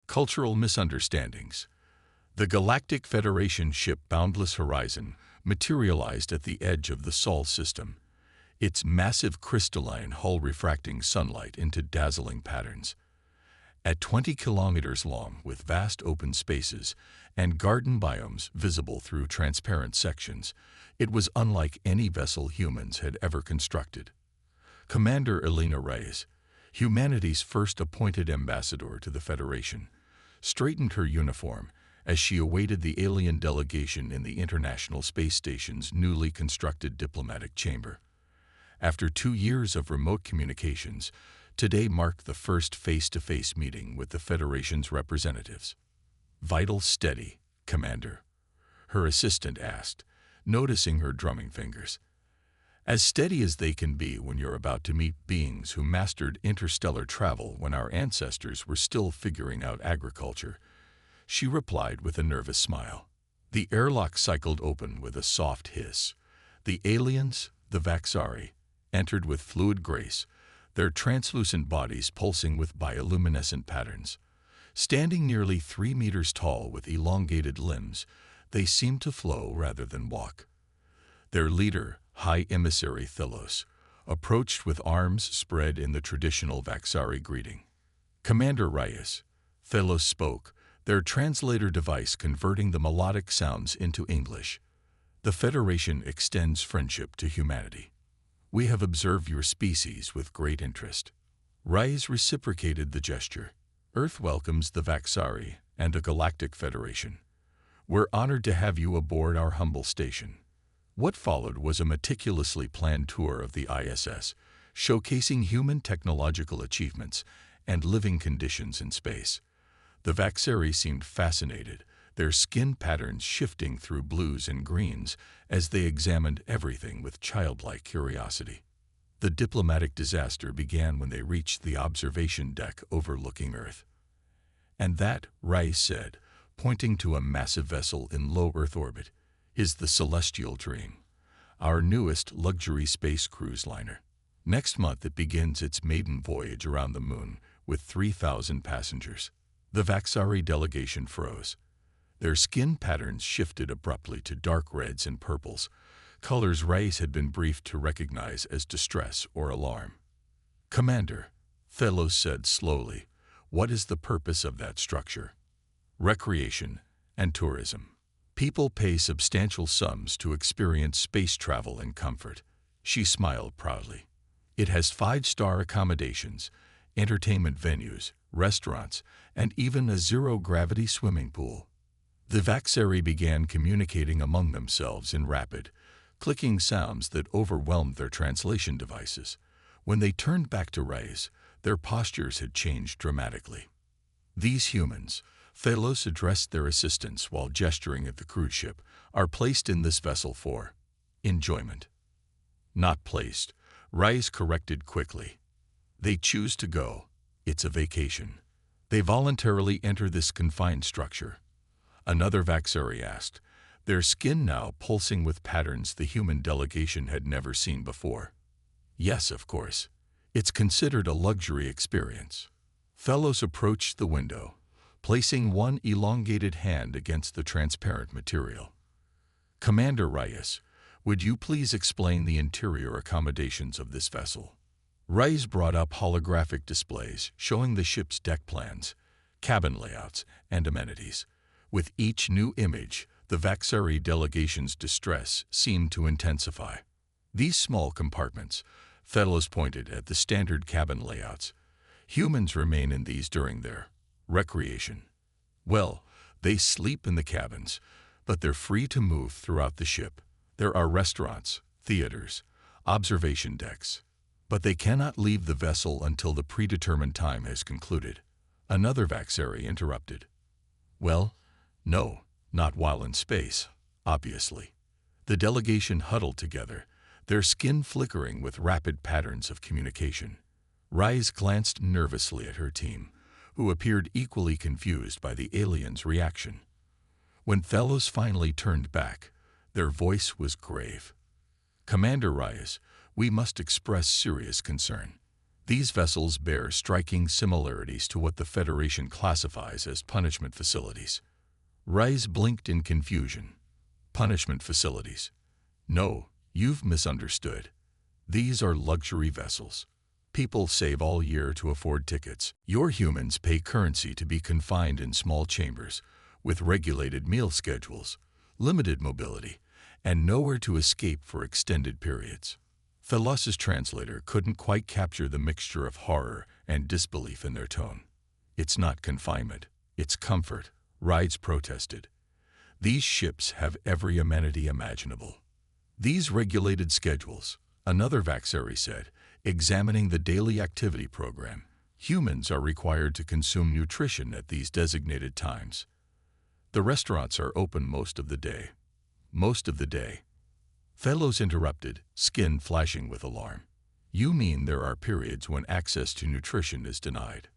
Cultural misunderstandings. The Galactic Federation ship Boundless Horizon materialized at the edge of the Sol system, its massive crystalline hull refracting sunlight into dazzling patterns. At 20 kilometers long, with vast open spaces and garden biomes visible through transparent sections, it was unlike any vessel humans had ever constructed. Commander Elena Reyes, humanity's first appointed ambassador to the Federation, straightened her uniform as she awaited the alien delegation in the International Space Station's newly constructed diplomatic chamber. After 2 years of remote communications, today marked the first face-to-face meeting with the Federation's representatives. "Vital steady, Commander," her assistant asked, noticing her drumming fingers. "As steady as they can be when you're about to meet beings who mastered interstellar travel when our ancestors were still figuring out agriculture," she replied with a nervous smile. The airlock cycled open with a soft hiss. The aliens, the Vaxari, entered with fluid grace, their translucent bodies pulsing with bioluminescent patterns. Standing nearly 3 meters tall with elongated limbs, they seemed to flow rather than walk. Their leader, High Emissary Thelos, approached with arms spread in the traditional Vaxari greeting. "Commander Reyes," Thelos spoke, their translator device converting the melodic sounds into English. "The Federation extends friendship to humanity. We have observed your species with great interest." Reyes reciprocated the gesture. "Earth welcomes the Vaxari and the Galactic Federation. We're honored to have you aboard our humble station." What followed was a meticulously planned tour of the ISS, showcasing human technological achievements and living conditions in space. The Vaxari seemed fascinated, their skin patterns shifting through blues and greens as they examined everything with childlike curiosity. The diplomatic disaster began when they reached the observation deck overlooking Earth. "And that," Reyes said, pointing to a massive vessel in low Earth orbit, "is the Celestial Dream, our newest luxury space cruise liner. Next month it begins its maiden voyage around the Moon with 3,000 passengers." The Vaxari delegation froze. Their skin patterns shifted abruptly to dark reds and purples, colors Reyes had been briefed to recognize as distress or alarm. "Commander," Thelos said slowly, "what is the purpose of that structure?" "Recreation and tourism. People pay substantial sums to experience space travel and comfort." She smiled proudly. "It has 5-star accommodations, entertainment venues, restaurants, and even a zero-gravity swimming pool." The Vaxari began communicating among themselves in rapid, clicking sounds that overwhelmed their translation devices. When they turned back to Reyes, their postures had changed dramatically. "These humans," Thelos addressed their assistants while gesturing at the cruise ship, "are placed in this vessel for enjoyment." "Not placed," Reyes corrected quickly. "They choose to go. It's a vacation. They voluntarily enter this confined structure." Another Vaxari asked, their skin now pulsing with patterns the human delegation had never seen before. "Yes, of course. It's considered a luxury experience." Thelos approached the window, placing one elongated hand against the transparent material. "Commander Reyes, would you please explain the interior accommodations of this vessel?" Reyes brought up holographic displays showing the ship's deck plans, cabin layouts, and amenities. With each new image, the Vaxari delegation's distress seemed to intensify. "These small compartments," Thelos pointed at the standard cabin layouts. "Humans remain in these during their recreation. Well, they sleep in the cabins, but they're free to move throughout the ship. There are restaurants, theaters, observation decks, but they cannot leave the vessel until the predetermined time has concluded." Another Vaxari interrupted. "Well, no, not while in space, obviously." The delegation huddled together, their skin flickering with rapid patterns of communication. Reyes glanced nervously at her team, who appeared equally confused by the aliens' reaction. When Thelos finally turned back, their voice was grave. "Commander Reyes, we must express serious concern. These vessels bear striking similarities to what the Federation classifies as punishment facilities. Reyes blinked in confusion. Punishment facilities? No, you've misunderstood. These are luxury vessels. People save all year to afford tickets. Your humans pay currency to be confined in small chambers, with regulated meal schedules, limited mobility, and nowhere to escape for extended periods. Thelos's translator couldn't quite capture the mixture of horror and disbelief in their tone. It's not confinement, it's comfort, Reyes protested. These ships have every amenity imaginable. These regulated schedules, another Vaxari said, examining the daily activity program, humans are required to consume nutrition at these designated times. The restaurants are open most of the day. Most of the day. Thelos interrupted, skin flashing with alarm. You mean there are periods when access to nutrition is denied?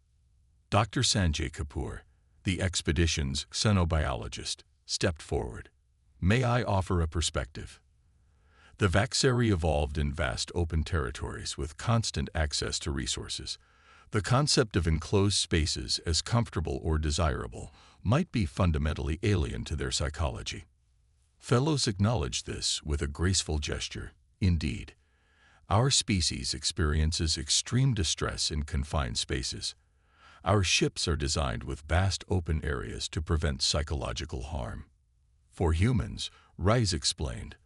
Dr. Sanjay Kapoor, the expedition's xenobiologist, stepped forward. May I offer a perspective? The Vaxari evolved in vast open territories with constant access to resources. The concept of enclosed spaces as comfortable or desirable might be fundamentally alien to their psychology. Thelos acknowledged this with a graceful gesture. Indeed, our species experiences extreme distress in confined spaces. Our ships are designed with vast open areas to prevent psychological harm. For humans, Reyes explained,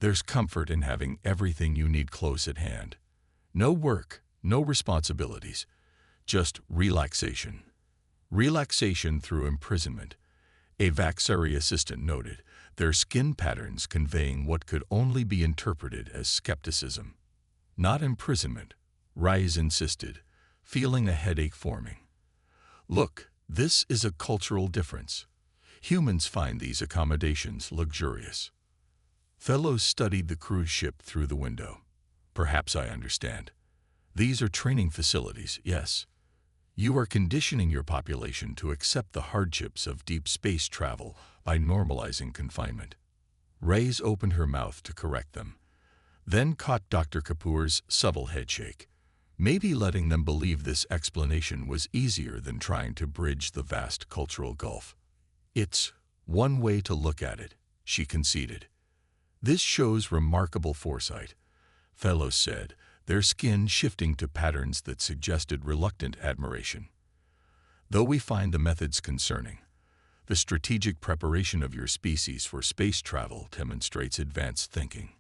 there's comfort in having everything you need close at hand. No work, no responsibilities, just relaxation. Relaxation through imprisonment. A Vaxari assistant noted, their skin patterns conveying what could only be interpreted as skepticism. Not imprisonment, Reyes insisted, feeling a headache forming. Look, this is a cultural difference. Humans find these accommodations luxurious. Thelos studied the cruise ship through the window. Perhaps I understand. These are training facilities, yes. You are conditioning your population to accept the hardships of deep space travel by normalizing confinement. Reyes opened her mouth to correct them, then caught Dr. Kapoor's subtle headshake. Maybe letting them believe this explanation was easier than trying to bridge the vast cultural gulf. It's one way to look at it, she conceded. This shows remarkable foresight, Thelos said, their skin shifting to patterns that suggested reluctant admiration. Though we find the methods concerning, the strategic preparation of your species for space travel demonstrates advanced thinking.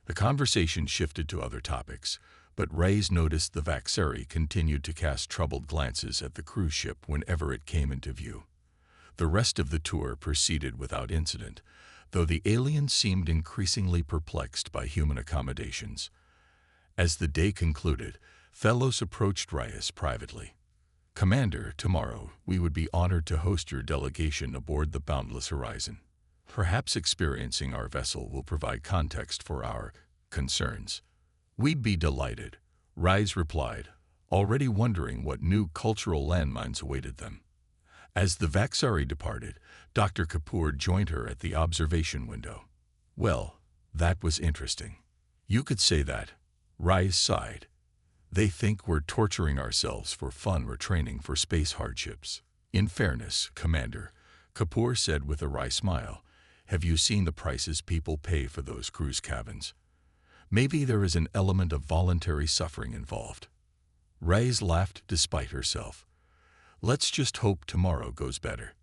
The conversation shifted to other topics, but Reyes noticed the Vaxari continued to cast troubled glances at the cruise ship whenever it came into view. The rest of the tour proceeded without incident, though the aliens seemed increasingly perplexed by human accommodations. As the day concluded, Thelos approached Reyes privately. Commander, tomorrow we would be honored to host your delegation aboard the Boundless Horizon. Perhaps experiencing our vessel will provide context for our concerns. We'd be delighted, Reyes replied, already wondering what new cultural landmines awaited them. As the Vaxari departed, Dr. Kapoor joined her at the observation window. Well, that was interesting. You could say that, Reyes sighed. They think we're torturing ourselves for fun or training for space hardships. In fairness, Commander, Kapoor said with a wry smile, have you seen the prices people pay for those cruise cabins? Maybe there is an element of voluntary suffering involved. Reyes laughed despite herself. Let's just hope tomorrow goes better.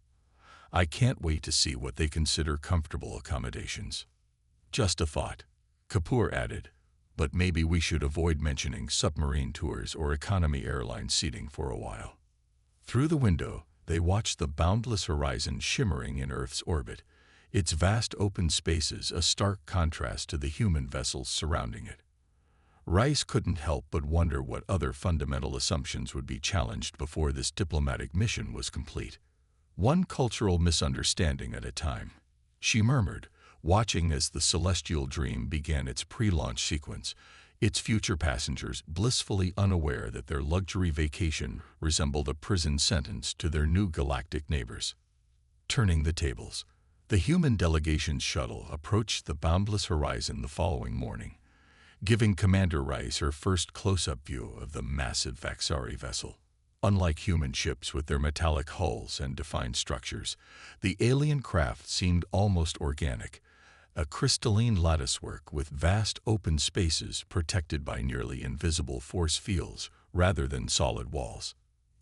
I can't wait to see what they consider comfortable accommodations. Just a thought, Kapoor added, but maybe we should avoid mentioning submarine tours or economy airline seating for a while. Through the window, they watched the boundless horizon shimmering in Earth's orbit, its vast open spaces a stark contrast to the human vessels surrounding it. Reyes couldn't help but wonder what other fundamental assumptions would be challenged before this diplomatic mission was complete. One cultural misunderstanding at a time, she murmured, watching as the celestial dream began its pre-launch sequence, its future passengers blissfully unaware that their luxury vacation resembled a prison sentence to their new galactic neighbors. Turning the tables, the human delegation's shuttle approached the boundless horizon the following morning. giving Commander Rice her first close-up view of the massive Vaxari vessel. Unlike human ships with their metallic hulls and defined structures, the alien craft seemed almost organic, a crystalline latticework with vast open spaces protected by nearly invisible force fields rather than solid walls.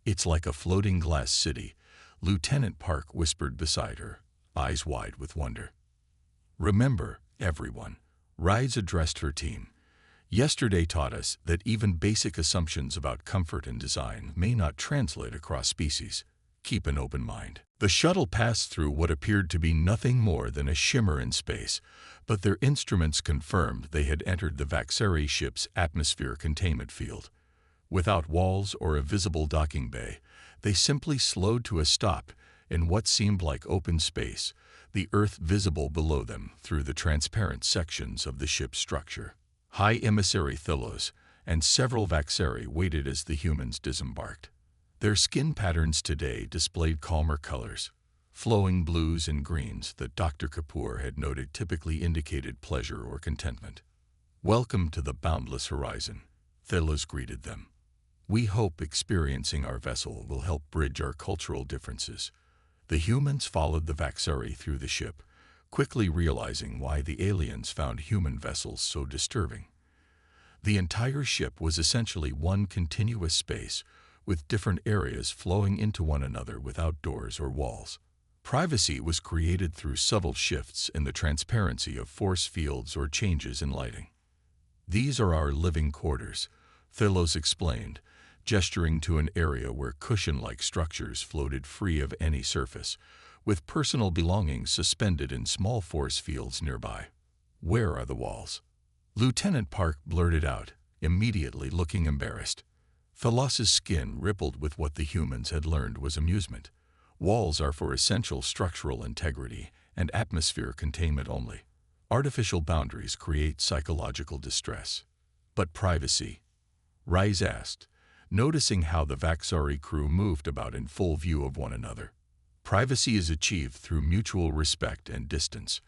"It's like a floating glass city," Lieutenant Park whispered beside her, eyes wide with wonder. "Remember, everyone," Rise addressed her team. "Yesterday taught us that even basic assumptions about comfort and design may not translate across species. Keep an open mind." The shuttle passed through what appeared to be nothing more than a shimmer in space, but their instruments confirmed they had entered the Vaxari ship's atmosphere containment field. Without walls or a visible docking bay, they simply slowed to a stop in what seemed like open space, the Earth visible below them through the transparent sections of the ship's structure. High Emissary Thylos and several Vaxari waited as the humans disembarked. Their skin patterns today displayed calmer colors, flowing blues and greens that Dr. Kapoor had noted typically indicated pleasure or contentment. "Welcome to the boundless horizon," Thylos greeted them. "We hope experiencing our vessel will help bridge our cultural differences." The humans followed the Vaxari through the ship, quickly realizing why the aliens found human vessels so disturbing. The entire ship was essentially one continuous space, with different areas flowing into one another without doors or walls. Privacy was created through subtle shifts in the transparency of force fields or changes in lighting. "These are our living quarters," Thylos explained, gesturing to an area where cushion-like structures floated free of any surface, with personal belongings suspended in small force fields nearby. "Where are the walls?" Lieutenant Park blurted out, immediately looking embarrassed. Thylos' skin rippled with what the humans had learned was amusement. "Walls are for essential structural integrity and atmosphere containment only. Artificial boundaries create psychological distress." "But privacy?" Rise asked, noticing how the Vaxari crew moved about in full view of one another. "Privacy is achieved through mutual respect and distance,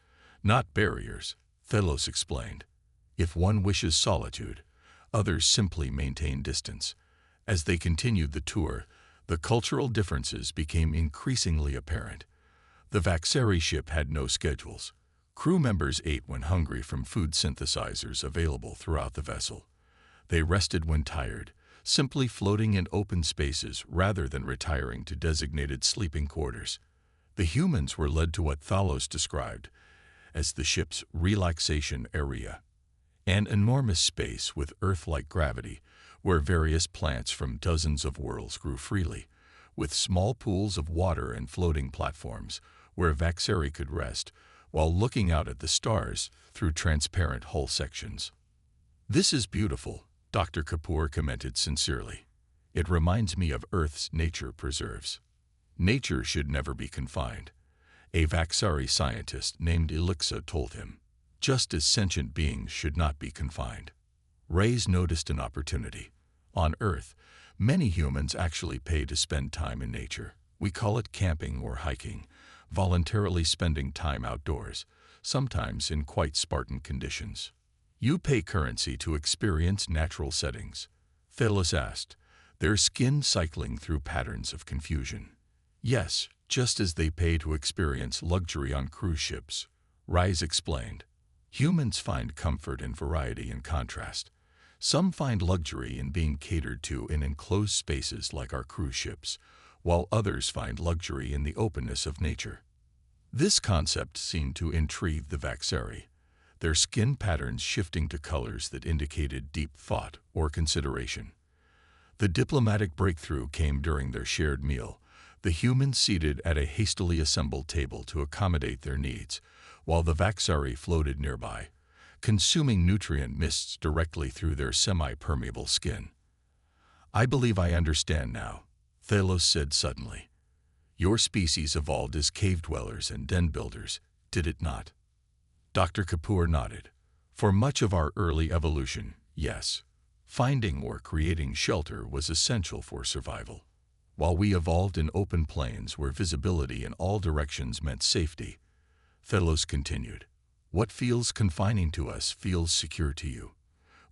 not barriers," Thylos explained. "If one wishes solitude, others simply maintain distance." As they continued the tour, the cultural differences became increasingly apparent. The Vaxari ship had no schedules. Crew members ate when hungry from food synthesizers available throughout the vessel. They rested when tired, simply floating in open spaces rather than retiring to designated sleeping quarters. The humans were led to what Thylos described as the ship's relaxation area, an enormous space with Earth-like gravity where various plants from dozens of worlds grew freely, with small pools of water and floating platforms where Vaxari could rest while looking out at the stars through transparent hull sections. "This is beautiful," Dr. Kapoor commented sincerely. "It reminds me of Earth's nature preserves." "Nature should never be confined," a Vaxari scientist named Elixa told him, "just as sentient beings should not be confined." Reyes noticed an opportunity. On Earth, many humans actually pay to spend time in nature. We call it camping or hiking, voluntarily spending time outdoors, sometimes in quite Spartan conditions. "You pay currency to experience natural settings?" Thylos asked, their skin cycling through patterns of confusion. "Yes, just as they pay to experience luxury on cruise ships," Rise explained. "Humans find comfort in variety and contrast. Some find luxury in being catered to in enclosed spaces like our cruise ships, while others find luxury in the openness of nature." This concept seemed to intrigue the Vaxari, their skin patterns shifting to colors that indicated deep thought or consideration. The diplomatic breakthrough came during their shared meal, the humans seated at a hastily assembled table to accommodate their needs, while the Vaxari floated nearby, consuming nutrient mists directly through their semi-permeable skin. "I believe I understand now," Thylos said suddenly. "Your species evolved as cave dwellers and den builders, did it not?" Dr. Kapoor nodded. "For much of our early evolution, yes. Finding or creating shelter was essential for survival. While we evolved in open plains where visibility in all directions meant safety," Thylos continued, "what feels confining to us feels secure to you.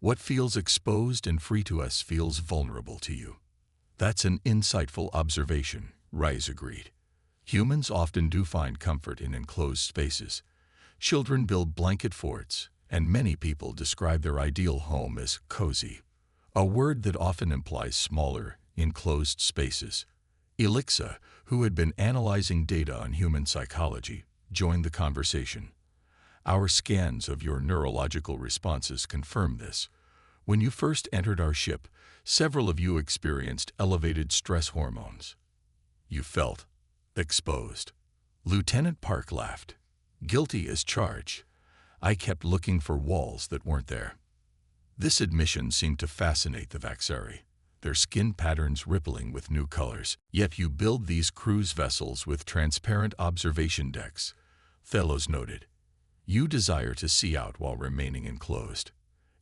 What feels exposed and free to us feels vulnerable to you. That's an insightful observation, Rise agreed. Humans often do find comfort in enclosed spaces. Children build blanket forts, and many people describe their ideal home as cozy, a word that often implies smaller, enclosed spaces. Elixa, who had been analyzing data on human psychology, joined the conversation. Our scans of your neurological responses confirm this. When you first entered our ship, several of you experienced elevated stress hormones. You felt exposed. Lieutenant Park laughed. Guilty as charged. I kept looking for walls that weren't there. This admission seemed to fascinate the Vaxari, their skin patterns rippling with new colors. Yet you build these cruise vessels with transparent observation decks, Fellows noted. You desire to see out while remaining enclosed.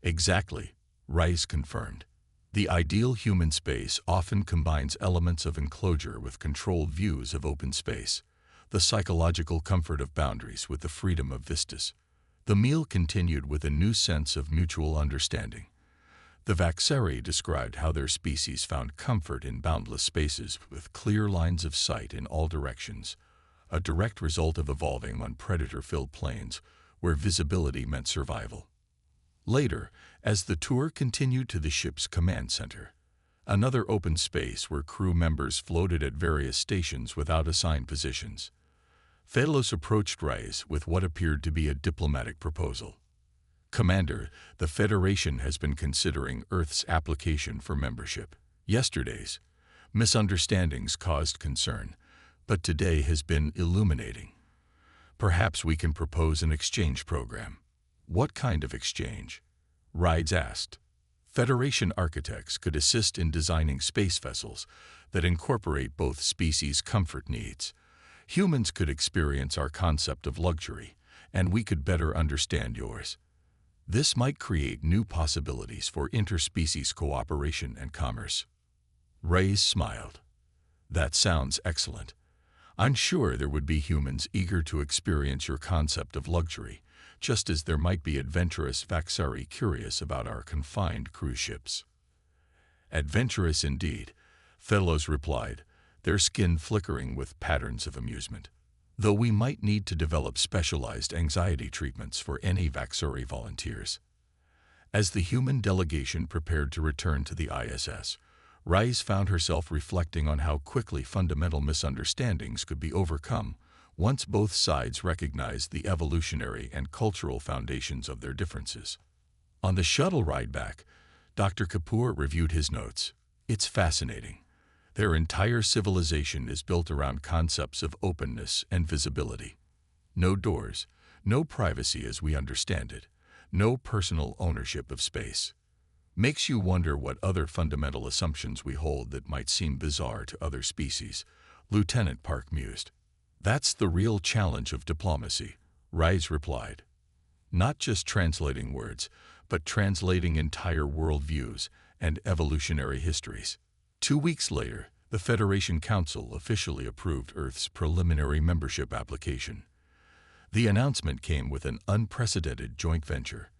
Exactly, Rice confirmed. The ideal human space often combines elements of enclosure with controlled views of open space, the psychological comfort of boundaries with the freedom of vistas. The meal continued with a new sense of mutual understanding. The Vaxari described how their species found comfort in boundless spaces with clear lines of sight in all directions, a direct result of evolving on predator-filled plains where visibility meant survival. Later, as the tour continued to the ship's command center, another open space where crew members floated at various stations without assigned positions, Phelos approached Rice with what appeared to be a diplomatic proposal. Commander, the Federation has been considering Earth's application for membership. Yesterday's misunderstandings caused concern, but today has been illuminating. Perhaps we can propose an exchange program. What kind of exchange? Rides asked. Federation architects could assist in designing space vessels that incorporate both species' comfort needs. Humans could experience our concept of luxury, and we could better understand yours. This might create new possibilities for interspecies cooperation and commerce. Reyes smiled. That sounds excellent. I'm sure there would be humans eager to experience your concept of luxury, just as there might be adventurous Vaxari curious about our confined cruise ships. Adventurous indeed, Fellows replied, their skin flickering with patterns of amusement. Though we might need to develop specialized anxiety treatments for any Vaxari volunteers. As the human delegation prepared to return to the ISS, Rice found herself reflecting on how quickly fundamental misunderstandings could be overcome once both sides recognized the evolutionary and cultural foundations of their differences. On the shuttle ride back, Dr. Kapoor reviewed his notes. It's fascinating. Their entire civilization is built around concepts of openness and visibility. No doors, no privacy as we understand it, no personal ownership of space. Makes you wonder what other fundamental assumptions we hold that might seem bizarre to other species, Lieutenant Park mused. That's the real challenge of diplomacy, Rice replied. Not just translating words, but translating entire worldviews and evolutionary histories. 2 weeks later, the Federation Council officially approved Earth's preliminary membership application. The announcement came with an unprecedented joint venture,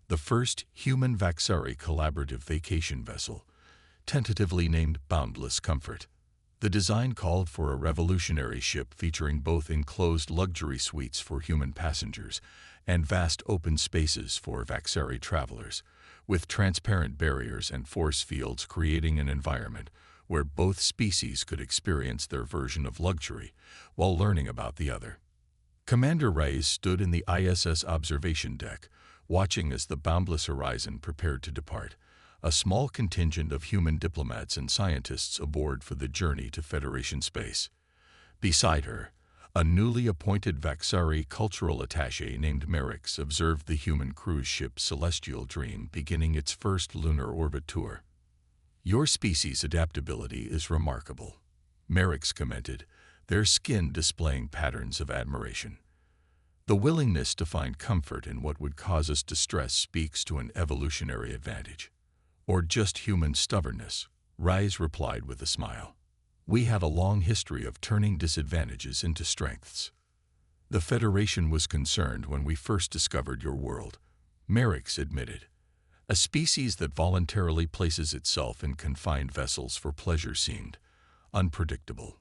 the first human Vaxari collaborative vacation vessel, tentatively named Boundless Comfort. The design called for a revolutionary ship featuring both enclosed luxury suites for human passengers and vast open spaces for Vaxari travelers, with transparent barriers and force fields creating an environment where both species could experience their version of luxury while learning about the other. Commander Reyes stood in the ISS observation deck, watching as the boundless horizon prepared to depart, a small contingent of human diplomats and scientists aboard for the journey to Federation space. Beside her, a newly appointed Vaxari cultural attaché named Merix observed the human cruise ship Celestial Dream beginning its first lunar orbit tour. Your species' adaptability is remarkable, Merix commented, their skin displaying patterns of admiration. The willingness to find comfort in what would cause us distress speaks to an evolutionary advantage. Or just human stubbornness, Rise replied with a smile. We have a long history of turning disadvantages into strengths. The Federation was concerned when we first discovered your world, Merix admitted. A species that voluntarily places itself in confined vessels for pleasure seemed unpredictable.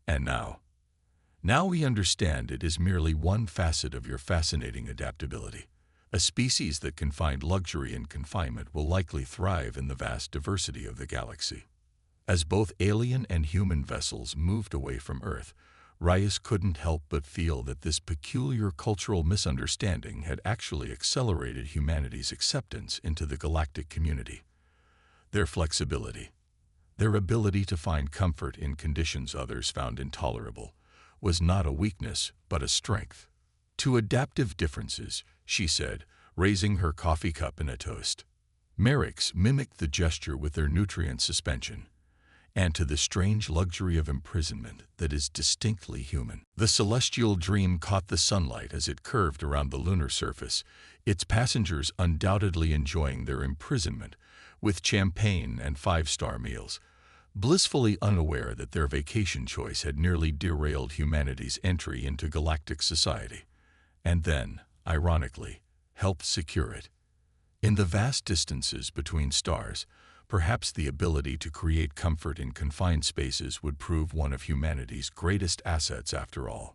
And now we understand it is merely one facet of your fascinating adaptability. A species that can find luxury in confinement will likely thrive in the vast diversity of the galaxy. As both alien and human vessels moved away from Earth, Reyes couldn't help but feel that this peculiar cultural misunderstanding had actually accelerated humanity's acceptance into the galactic community. Their flexibility, their ability to find comfort in conditions others found intolerable, was not a weakness but a strength. To adaptive differences, she said, raising her coffee cup in a toast. Merrick's mimicked the gesture with their nutrient suspension, and to the strange luxury of imprisonment that is distinctly human. The celestial dream caught the sunlight as it curved around the lunar surface, its passengers undoubtedly enjoying their imprisonment with champagne and five-star meals, blissfully unaware that their vacation choice had nearly derailed humanity's entry into galactic society, and then, ironically, helped secure it. In the vast distances between stars, perhaps the ability to create comfort in confined spaces would prove one of humanity's greatest assets after all.